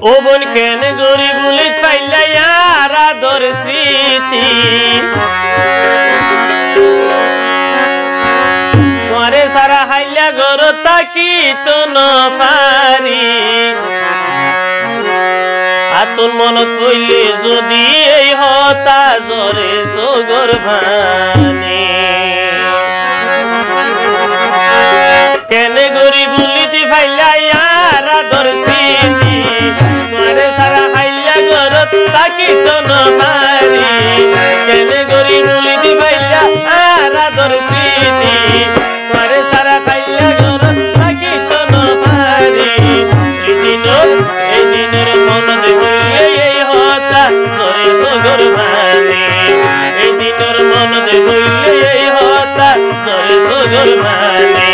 ও বোন কেন গরি বলি পাইলা আর আদর স্মৃতি তোমারে সারা হাইলা ঘর তাকি তো না পারি আতুন মন কইলে যদি এই হতা জরে সগর ভানি কেন গরি বলিতে পাইলা আর আদর স্মৃতি তোমারে সারা হাইলা ঘর তাকি তো না পারি কেন গরি বলিতে পাইলা আর আদর স্মৃতি তোমারে সারা হাইলা ঘর তাকি তো না পারি এই দিনের মন দেখলে এই হতা জরে সগর ভানি এই দিনের মন দেখলে এই হতা জরে সগর ভানি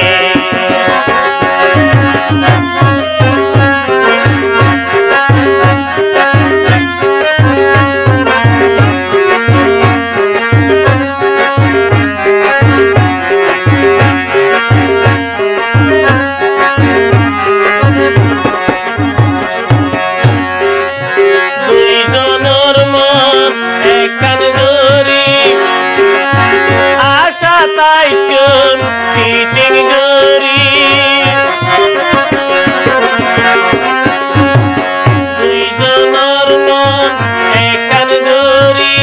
Taikun piting gori dui jonor mon ekan gori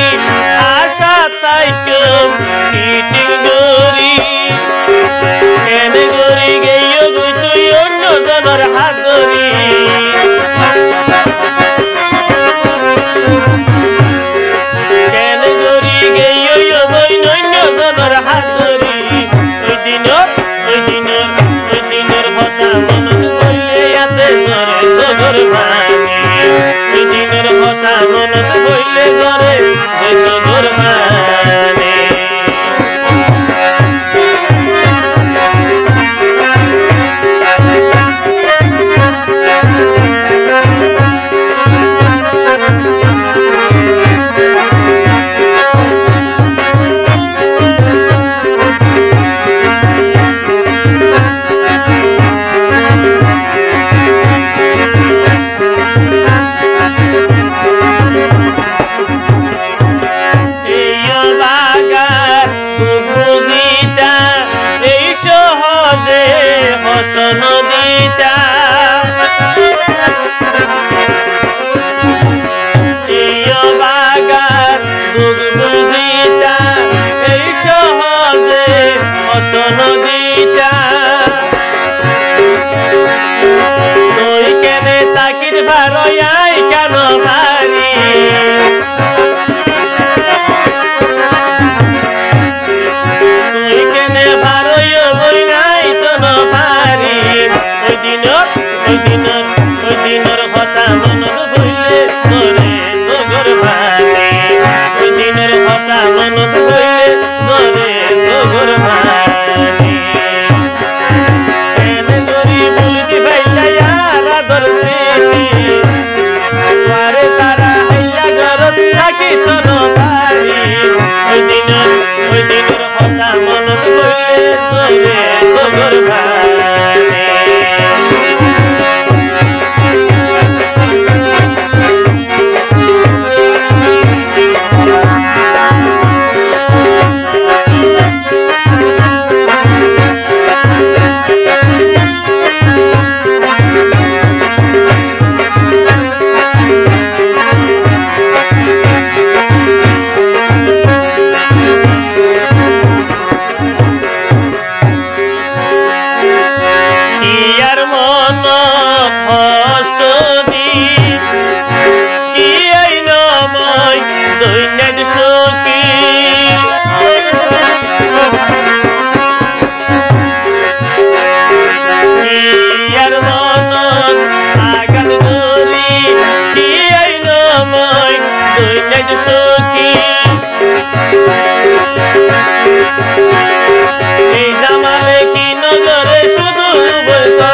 asha taikun piting gori ene gori geyo gui tui onno jonor hat gori ene gori geyo yo goi onno jonor hat দিনের কথা মনত হইলে ঘরে সগর ভানি নদীটা বাগান বুঝিটা এই সহজে অত নদীটা তুই কেনে তাকির ভারয়াই কেন ভারি তুই কেনে ভারয় বই নাই তো ভারি ওই দিনের কথা মনত হইলে ধরে সগর ভানি ওই দিনের কথা মনত হইলে ধরে সগর ভানি এনে গরি বলিতে পাইলা আর আদর স্মৃতি পারে তারা হাইলা ঘর থাকি তো না পারি ওই দিনের কথা মনত হইলে ধরে সগর ভানি এই জামালে কি নজরে শুধু বলতা